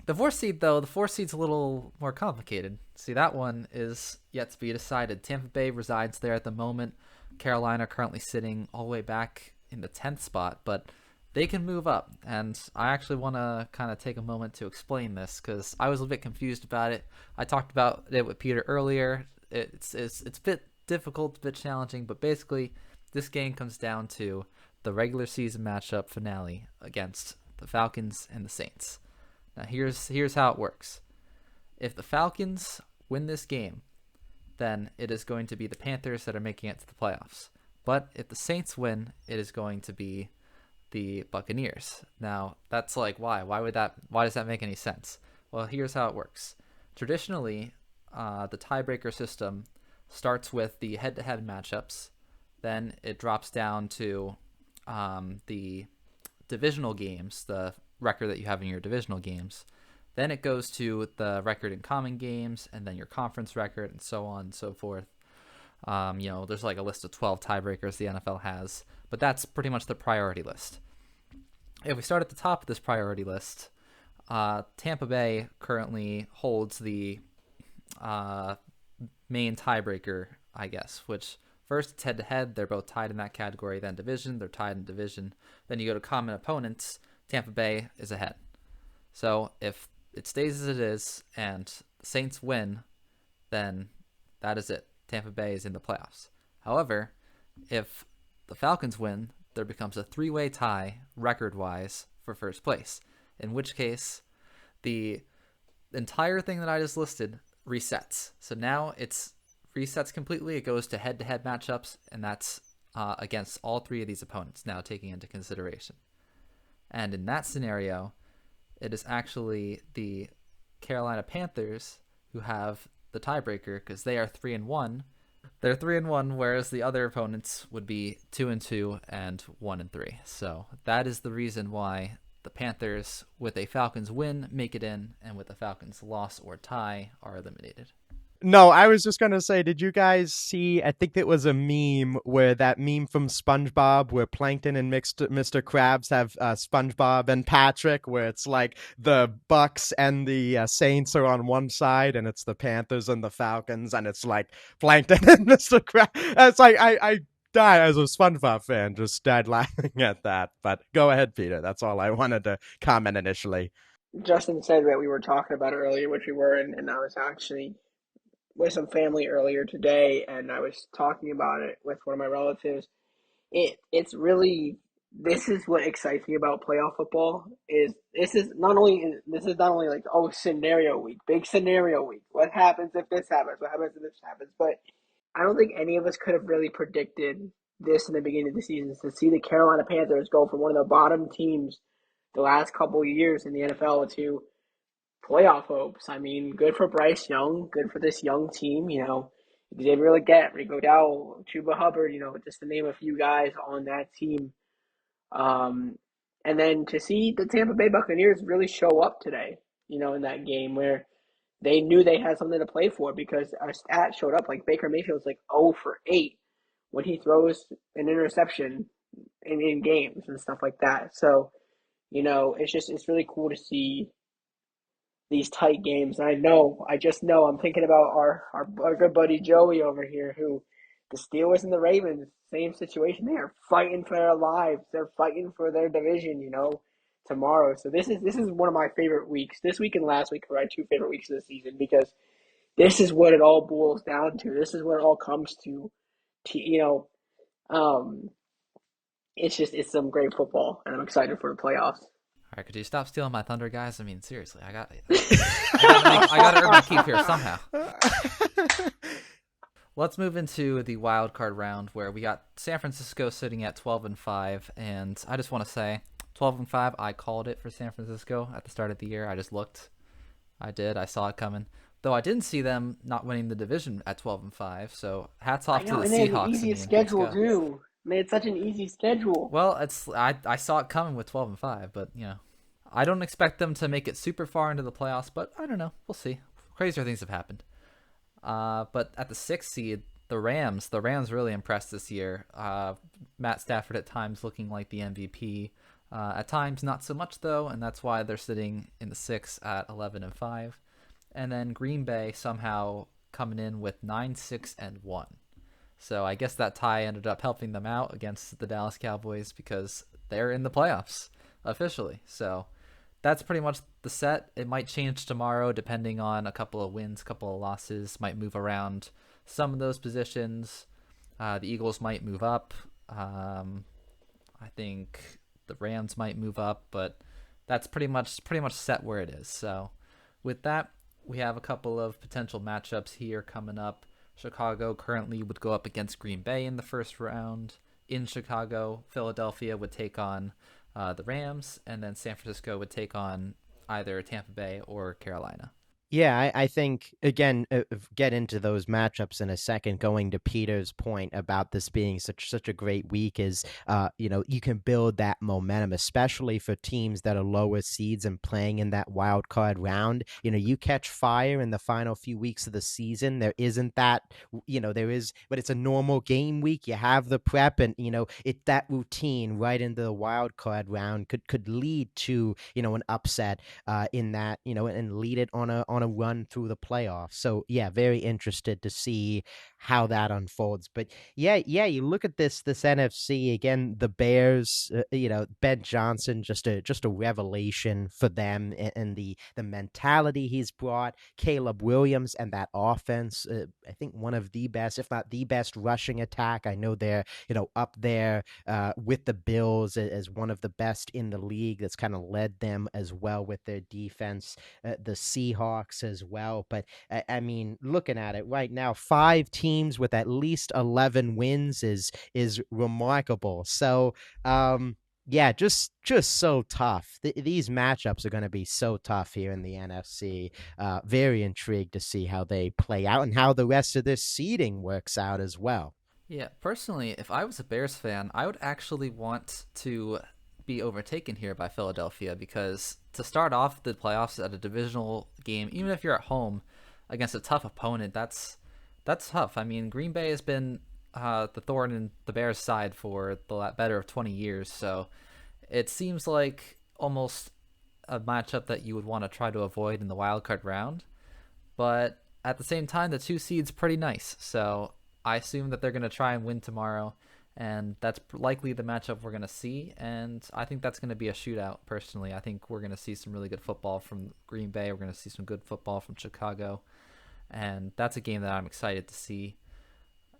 The 4th seed, though, the 4th seed's a little more complicated. See, that one is yet to be decided. Tampa Bay resides there at the moment. Carolina currently sitting all the way back in the 10th spot, but they can move up. And I actually want to kind of take a moment to explain this because I was a bit confused about it. I talked about it with Peter earlier. It's a bit difficult, a bit challenging, but basically this game comes down to the regular season matchup finale against the Falcons and the Saints. Now here's how it works. If the Falcons win this game, then it is going to be the Panthers that are making it to the playoffs. But if the Saints win, it is going to be the Buccaneers. Now, that's like, why? Why does that make any sense? Well, here's how it works. Traditionally, the tiebreaker system starts with the head-to-head matchups. Then it drops down to the divisional games, the record that you have in your divisional games. Then it goes to the record in common games, and then your conference record, and so on and so forth. There's like a list of 12 tiebreakers the NFL has, but that's pretty much the priority list. If we start at the top of this priority list, Tampa Bay currently holds the main tiebreaker, I guess, which first it's head-to-head. They're both tied in that category. Then division, they're tied in division. Then you go to common opponents. Tampa Bay is ahead. So if it stays as it is and the Saints win, then that is it. Tampa Bay is in the playoffs. However, if the Falcons win, there becomes a 3-way tie record-wise for first place, in which case the entire thing that I just listed resets. So now it's resets completely. It goes to head-to-head matchups, and that's against all 3 of these opponents now taking into consideration. And in that scenario, it is actually the Carolina Panthers who have the tiebreaker because they are 3-1. They're 3-1, whereas the other opponents would be 2-2 and 1-3. So that is the reason why the Panthers, with a Falcons win, make it in, and with a Falcons loss or tie, are eliminated. No, I was just going to say, did you guys see, I think it was a meme where that meme from SpongeBob where Plankton and Mr. Krabs have SpongeBob and Patrick, where it's like the Bucks and the Saints are on one side and it's the Panthers and the Falcons, and it's like Plankton and Mr. Krabs. It's like, I died as a SpongeBob fan, just died laughing at that. But go ahead, Peter. That's all I wanted to comment initially. Justin said that we were talking about it earlier, which we were, and I was actually with some family earlier today, and I was talking about it with one of my relatives. It's really, this is what excites me about playoff football. This is not only like, oh, scenario week, big scenario week. What happens if this happens? What happens if this happens? But I don't think any of us could have really predicted this in the beginning of the season, to see the Carolina Panthers go from one of the bottom teams the last couple of years in the NFL to playoff hopes. I mean, good for Bryce Young, good for this young team, Xavier Legette, Rico Dowell, Chuba Hubbard, just to name a few guys on that team. And then to see the Tampa Bay Buccaneers really show up today, in that game where they knew they had something to play for, because a stat showed up, like Baker Mayfield's like 0 for 8 when he throws an interception in games and stuff like that. So, it's really cool to see these tight games. And I just know I'm thinking about our good buddy Joey over here, who the Steelers and the Ravens, same situation. They are fighting for their lives. They're fighting for their division, tomorrow. So this is one of my favorite weeks. This week and last week are my 2 favorite weeks of the season, because this is what it all boils down to. This is what it all comes to it's some great football, and I'm excited for the playoffs. All right, could you stop stealing my thunder, guys? I mean, seriously, I got to earn my keep here somehow. Let's move into the wild card round where we got San Francisco sitting at 12-5, and I just want to say 12-5. I called it for San Francisco at the start of the year. I just looked. I saw it coming. Though I didn't see them not winning the division at 12-5. So hats off to the and they Seahawks. had the easiest schedule too. They had such an easy schedule. Well, I saw it coming with 12-5, but I don't expect them to make it super far into the playoffs. But I don't know. We'll see. Crazier things have happened. But at the 6th seed, the Rams really impressed this year. Matt Stafford at times looking like the MVP. At times not so much though, and that's why they're sitting in the 6th at 11-5. And then Green Bay somehow coming in with 9-6-1. So I guess that tie ended up helping them out against the Dallas Cowboys because they're in the playoffs officially. So that's pretty much the set. It might change tomorrow depending on a couple of wins, a couple of losses, might move around some of those positions. The Eagles might move up. I think the Rams might move up, but that's pretty much set where it is. So with that, we have a couple of potential matchups here coming up. Chicago currently would go up against Green Bay in the first round. In Chicago, Philadelphia would take on the Rams, and then San Francisco would take on either Tampa Bay or Carolina. Yeah, I think, again, get into those matchups in a second. Going to Peter's point about this being such a great week is, you can build that momentum, especially for teams that are lower seeds and playing in that wild card round. You catch fire in the final few weeks of the season. There isn't that, there is, but it's a normal game week. You have the prep, and that routine right into the wild card round could lead to an upset in that, and lead it on a run through the playoffs. So yeah, very interested to see how that unfolds. But yeah, you look at this NFC again. The Bears, Ben Johnson, just a revelation for them, and the mentality he's brought. Caleb Williams and that offense, I think one of the best, if not the best, rushing attack. I know they're up there with the Bills as one of the best in the league. That's kind of led them as well with their defense. The Seahawks as well. But I mean, looking at it right now, 5 teams with at least 11 wins is remarkable. So yeah, just so tough. These matchups are going to be so tough here in the NFC. Very intrigued to see how they play out and how the rest of this seeding works out as well. Yeah, personally, if I was a Bears fan, I would actually want to be overtaken here by Philadelphia, because to start off the playoffs at a divisional game, even if you're at home against a tough opponent, that's tough. I mean, Green Bay has been the thorn in the Bears' side for the better of 20 years, so it seems like almost a matchup that you would want to try to avoid in the wild card round. But at the same time, the 2 seed's pretty nice, so I assume that they're going to try and win tomorrow. And that's likely the matchup we're going to see. And I think that's going to be a shootout, personally. I think we're going to see some really good football from Green Bay. We're going to see some good football from Chicago. And that's a game that I'm excited to see.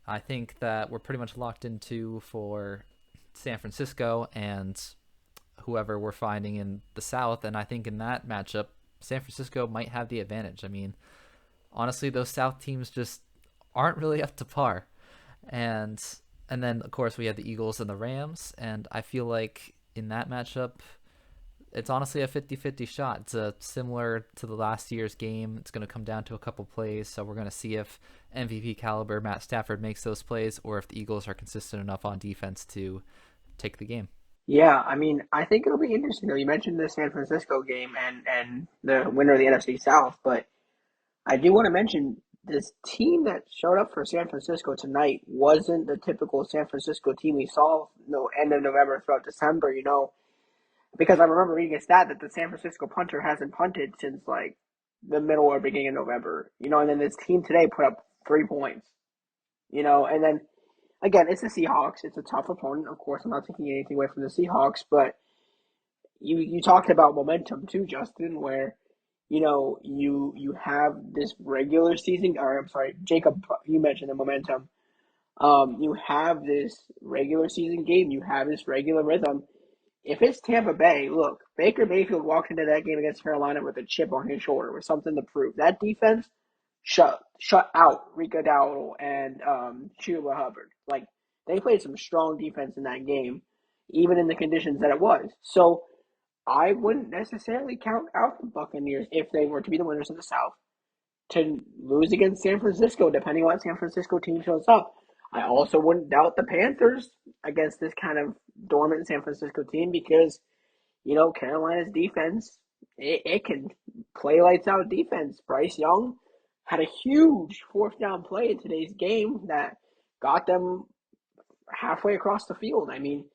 I think that we're pretty much locked into for San Francisco and whoever we're finding in the South. And I think in that matchup, San Francisco might have the advantage. I mean, honestly, those South teams just aren't really up to par. And then, of course, we have the Eagles and the Rams, and I feel like in that matchup, it's honestly a 50-50 shot. It's similar to the last year's game. It's going to come down to a couple plays, so we're going to see if MVP caliber Matt Stafford makes those plays, or if the Eagles are consistent enough on defense to take the game. Yeah, I mean, I think it'll be interesting. You mentioned the San Francisco game and the winner of the NFC South, but I do want to mention this team that showed up for San Francisco tonight wasn't the typical San Francisco team we saw end of November throughout December, because I remember reading a stat that the San Francisco punter hasn't punted since like the middle or beginning of November, and then this team today put up 3 points, and then again, it's the Seahawks. It's a tough opponent. Of course, I'm not taking anything away from the Seahawks, but you talked about momentum too, Justin, where you have this regular season, or I'm sorry, Jacob, you mentioned the momentum. You have this regular season game. You have this regular rhythm. If it's Tampa Bay, look, Baker Mayfield walked into that game against Carolina with a chip on his shoulder, with something to prove. That defense shut out Rico Dowdle and Chuba Hubbard. Like, they played some strong defense in that game, even in the conditions that it was. So I wouldn't necessarily count out the Buccaneers if they were to be the winners of the South to lose against San Francisco, depending on what San Francisco team shows up. I also wouldn't doubt the Panthers against this kind of dormant San Francisco team because, Carolina's defense, it can play lights out defense. Bryce Young had a huge fourth down play in today's game that got them halfway across the field. I mean,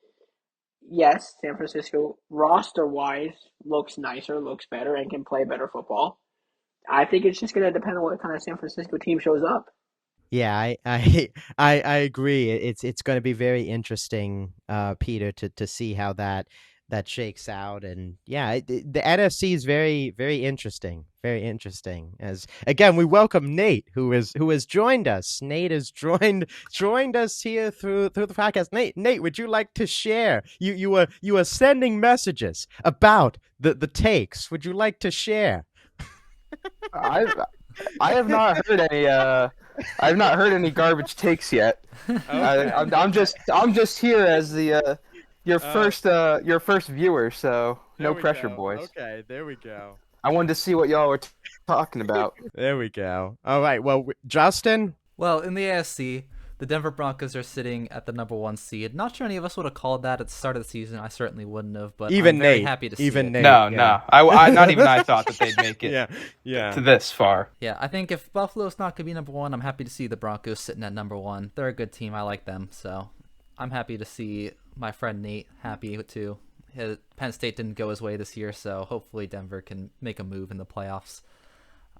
yes, San Francisco roster wise looks nicer, looks better, and can play better football. I think it's just going to depend on what kind of San Francisco team shows up. Yeah, I agree. It's going to be very interesting, Peter, to see how that shakes out. And yeah, the NFC is very, very interesting. Very interesting. As again, we welcome Nate, who has joined us. Nate has joined us here through the podcast. Nate, would you like to share? You were sending messages about the takes. Would you like to share? I have not heard any. I've not heard any garbage takes yet. Okay. I'm just here as the your first viewer, so no pressure, boys. Okay, there we go. I wanted to see what y'all were talking about. There we go. All right. Well, Justin. Well, in the AFC, the Denver Broncos are sitting at the number 1 seed. Not sure any of us would have called that at the start of the season. I certainly wouldn't have, but Even I'm very Nate. happy to see Even it. Nate. No, yeah. no, I not even I thought that they'd make it Yeah. to this far. Yeah, I think if Buffalo's not going to be number 1, I'm happy to see the Broncos sitting at number 1. They're a good team. I like them, so I'm happy to see my friend Nate happy too. Penn State didn't go his way this year, so hopefully Denver can make a move in the playoffs.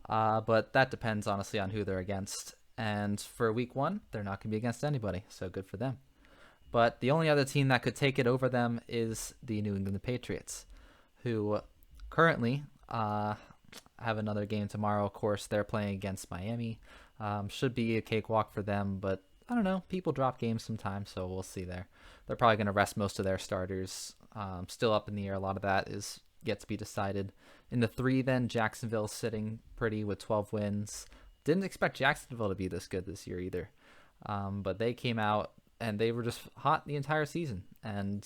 But that depends, honestly, on who they're against. And for week 1, they're not going to be against anybody, so good for them. But the only other team that could take it over them is the New England Patriots, who currently have another game tomorrow. Of course, they're playing against Miami. Should be a cakewalk for them, but I don't know. People drop games sometimes, so we'll see there. They're probably going to rest most of their starters. Still up in the air. A lot of that is yet to be decided. In the 3, then, Jacksonville's sitting pretty with 12 wins. Didn't expect Jacksonville to be this good this year either. But they came out and they were just hot the entire season. And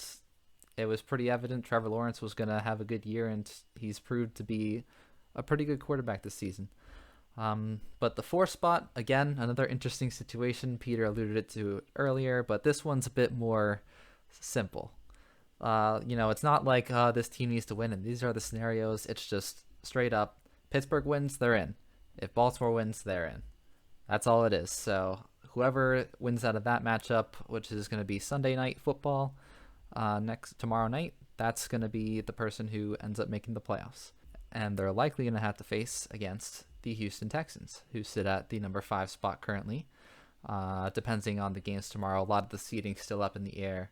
it was pretty evident Trevor Lawrence was going to have a good year, and he's proved to be a pretty good quarterback this season. But the 4 spot, again, another interesting situation. Peter alluded to it earlier, but this one's a bit more simple. It's not like this team needs to win, and these are the scenarios. It's just straight up, Pittsburgh wins, they're in. If Baltimore wins, they're in. That's all it is. So whoever wins out of that matchup, which is going to be Sunday night football, tomorrow night, that's going to be the person who ends up making the playoffs. And they're likely going to have to face against the Houston Texans, who sit at the number 5 spot currently. Depending on the games tomorrow, a lot of the seeding's still up in the air.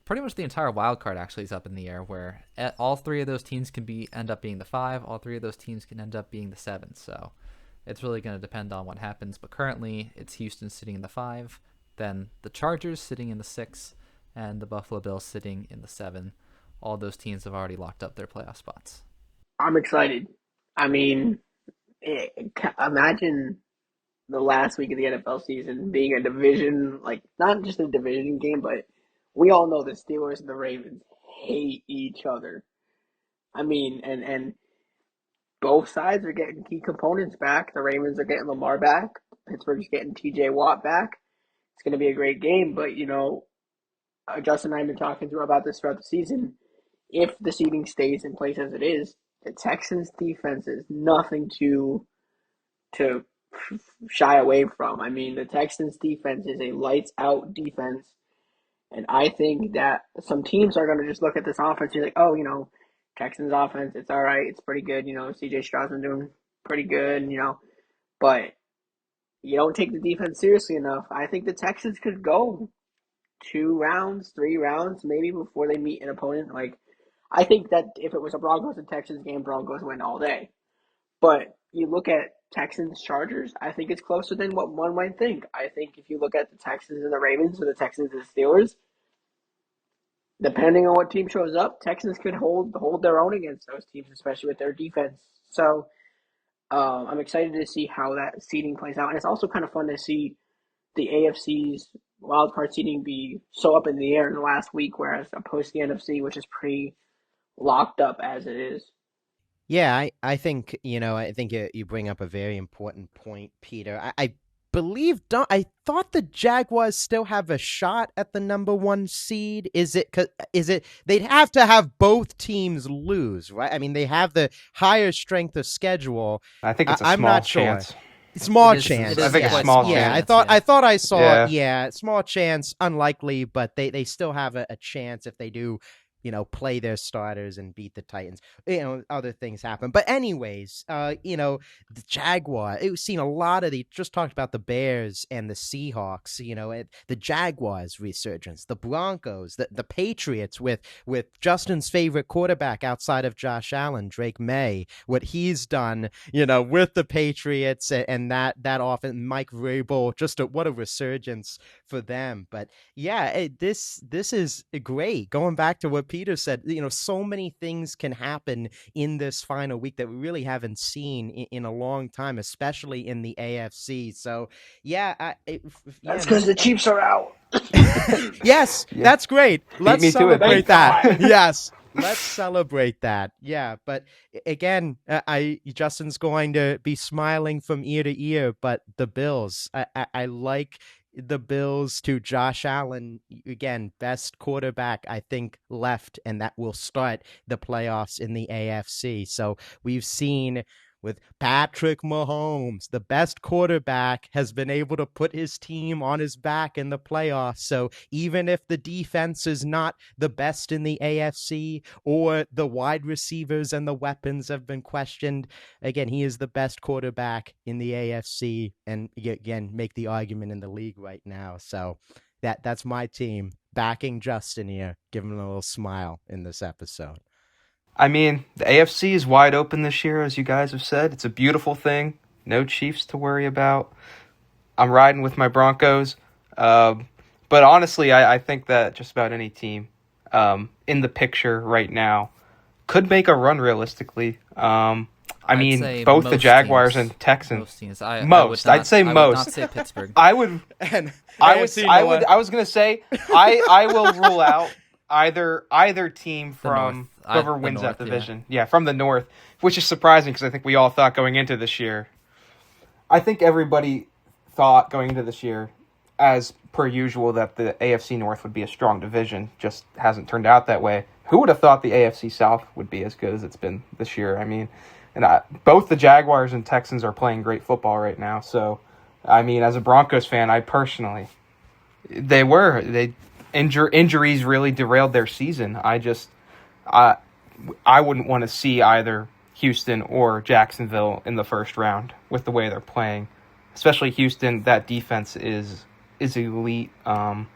Pretty much the entire wild card actually is up in the air, where all 3 of those teams can end up being the 5. All 3 of those teams can end up being the 7. So it's really going to depend on what happens. But currently, it's Houston sitting in the 5, then the Chargers sitting in the 6, and the Buffalo Bills sitting in the 7. All those teams have already locked up their playoff spots. I'm excited. I mean, imagine the last week of the NFL season being a division, like not just a division game, but we all know the Steelers and the Ravens hate each other. I mean, and both sides are getting key components back. The Ravens are getting Lamar back. Pittsburgh's getting TJ Watt back. It's going to be a great game, but Justin and I have been talking about this throughout the season. If the seeding stays in place as it is, the Texans' defense is nothing to shy away from. I mean, the Texans' defense is a lights-out defense, and I think that some teams are going to just look at this offense and be like, oh, Texans' offense, it's all right, it's pretty good. C.J. Stroud's been doing pretty good, but you don't take the defense seriously enough. I think the Texans could go 2 rounds, 3 rounds, maybe before they meet an opponent. Like, I think that if it was a Broncos and Texans game, Broncos win all day. But you look at Texans Chargers, I think it's closer than what one might think. I think if you look at the Texans and the Ravens or the Texans and the Steelers, depending on what team shows up, Texans could hold their own against those teams, especially with their defense. So I'm excited to see how that seeding plays out, and it's also kind of fun to see the AFC's wildcard seeding be so up in the air in the last week, whereas opposed to the NFC, which is pretty locked up as it is. Yeah, I think, I think you bring up a very important point, Peter. I believe, I thought the Jaguars still have a shot at the number 1 seed. Is it, they'd have to have both teams lose, right? I mean, they have the higher strength of schedule. I think it's a I'm small not chance. Sure. Small It is- chance. it is I think quite it's small Yeah, chance. I thought I saw. Yeah. Small chance, unlikely, but they still have a chance if they do, play their starters and beat the Titans. Other things happen. But anyways, the Jaguar. We've seen a lot of just talked about the Bears and the Seahawks. The Jaguars resurgence, the Broncos, the Patriots with Justin's favorite quarterback outside of Josh Allen, Drake May. What he's done, with the Patriots and that often Mike Vrabel. What a resurgence for them. But yeah, this is great. Going back to what Peter said, so many things can happen in this final week that we really haven't seen in a long time, especially in the AFC. So yeah, That's because the Chiefs are out. Yes, Yeah. that's great. Let's me to it. celebrate Thank that. God. Yes, let's celebrate that. Yeah, but again, Justin's going to be smiling from ear to ear. But the Bills, I like the Bills to Josh Allen, again, best quarterback I think left, and that will start the playoffs in the AFC. So we've seen with Patrick Mahomes, the best quarterback, has been able to put his team on his back in the playoffs. So even if the defense is not the best in the AFC or the wide receivers and the weapons have been questioned, again, he is the best quarterback in the AFC, and again, make the argument in the league right now. So that's my team backing Justin here, giving him a little smile in this episode. I mean, the AFC is wide open this year, as you guys have said. It's a beautiful thing. No Chiefs to worry about. I'm riding with my Broncos. But honestly, I think that just about any team in the picture right now could make a run realistically. I mean, both the Jaguars teams. and Texans. Most teams. I'd say most. I would not say Pittsburgh. I would. And I was gonna say I will rule out either team from whoever wins that division. Yeah, from the North, which is surprising because I think we all thought going into this year. I think everybody thought going into this year, as per usual, that the AFC North would be a strong division. Just hasn't turned out that way. Who would have thought the AFC South would be as good as it's been this year? I mean, both the Jaguars and Texans are playing great football right now. So, I mean, as a Broncos fan, injuries really derailed their season. I wouldn't want to see either Houston or Jacksonville in the first round with the way they're playing. Especially Houston, that defense is elite. And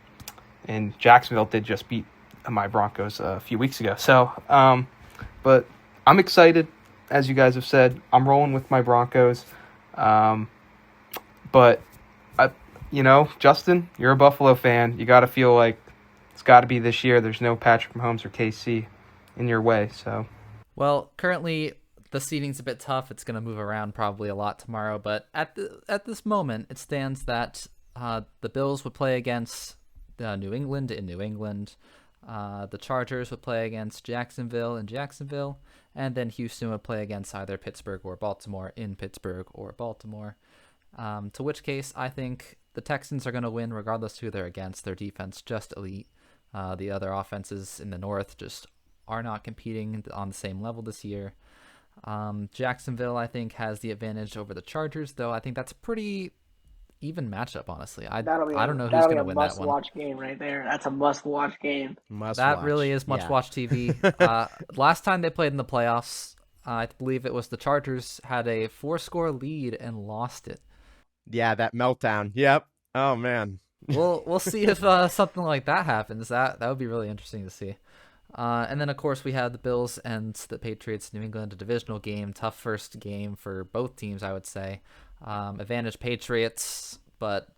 Jacksonville did just beat my Broncos a few weeks ago. So, but I'm excited, as you guys have said. I'm rolling with my Broncos. But, Justin, you're a Buffalo fan. You got to feel like it's got to be this year. There's no Patrick Mahomes or KC in your way. So, well, currently the seeding's a bit tough. It's going to move around probably a lot tomorrow. But at this moment, it stands that the Bills would play against New England in New England. The Chargers would play against Jacksonville in Jacksonville. And then Houston would play against either Pittsburgh or Baltimore in Pittsburgh or Baltimore. To which case, I think the Texans are going to win regardless who they're against. Their defense just elite. The other offenses in the North just are not competing on the same level this year. Jacksonville, I think, has the advantage over the Chargers, though I think that's a pretty even matchup, honestly. I don't know who's going to win that one. That'll be a must-watch game right there. That's a must-watch game. Really is must-watch TV. Last time they played in the playoffs, I believe it was the Chargers had a 4-score lead and lost it. Yeah, that meltdown. Yep. Oh, man. We'll see if something like that happens. That would be really interesting to see. And then, of course, we have the Bills and the Patriots, New England, a divisional game. Tough first game for both teams, I would say. Advantage Patriots, but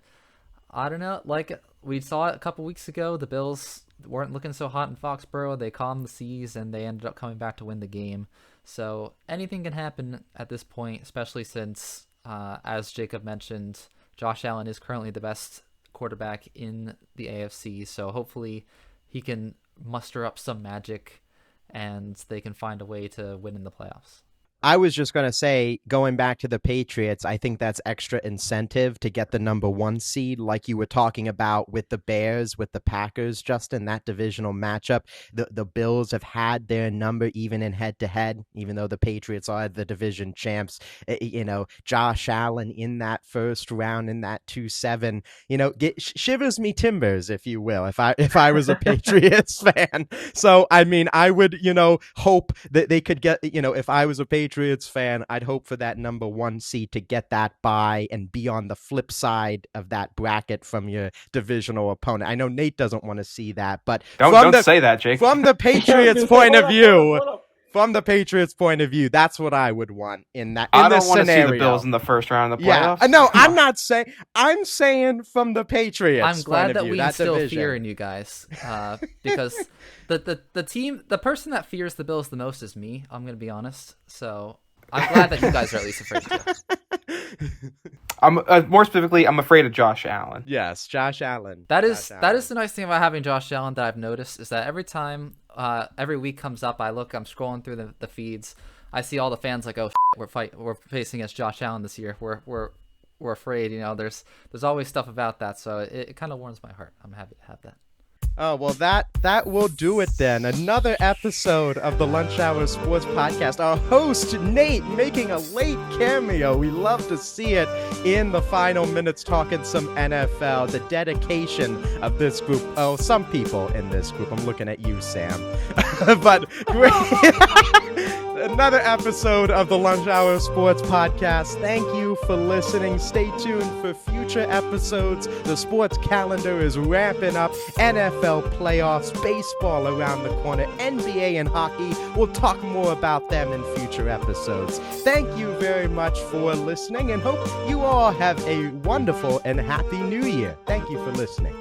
I don't know. Like we saw it a couple weeks ago, the Bills weren't looking so hot in Foxborough. They calmed the seas, and they ended up coming back to win the game. So anything can happen at this point, especially since, as Jacob mentioned, Josh Allen is currently the best quarterback in the AFC. So hopefully he can muster up some magic and they can find a way to win in the playoffs. I was just going to say, going back to the Patriots, I think that's extra incentive to get the number 1 seed, like you were talking about with the Bears, with the Packers, Justin, that divisional matchup. The Bills have had their number even in head-to-head, even though the Patriots are the division champs. Josh Allen in that first round, in that 2-7, shivers me timbers, if you will, if I was a Patriots fan. So, I mean, I would, hope that they could get, if I was a Patriots fan, I'd hope for that number 1 seed to get that bye and be on the flip side of that bracket from your divisional opponent. I know Nate doesn't want to see that, but don't say that, Jake. From the Patriots' point of view, that's what I would want in that. I don't want to see the Bills in the first round of the playoffs. Yeah, no, I'm not saying. I'm saying from the Patriots. I'm glad that we instill division. fear in you guys, because the person that fears the Bills the most is me. I'm going to be honest. So I'm glad that you guys are at least afraid too. I'm more specifically, I'm afraid of Josh Allen. Yes, Josh Allen. That is the nice thing about having Josh Allen that I've noticed is that every time, every week comes up, I'm scrolling through the feeds, I see all the fans like, oh, we're facing against Josh Allen this year. We're afraid. There's always stuff about that, so it kind of warms my heart. I'm happy to have that. Oh, well, that will do it then. Another episode of the Lunch Hour Sports Podcast. Our host, Nate, making a late cameo. We love to see it in the final minutes, talking some NFL. The dedication of this group. Oh, some people in this group. I'm looking at you, Sam. But great. Another episode of the Lunch Hour Sports Podcast. Thank you for listening. Stay tuned for future episodes. The sports calendar is ramping up. NFL playoffs, baseball around the corner, NBA and hockey. We'll talk more about them in future episodes. Thank you very much for listening and hope you all have a wonderful and happy new year. Thank you for listening.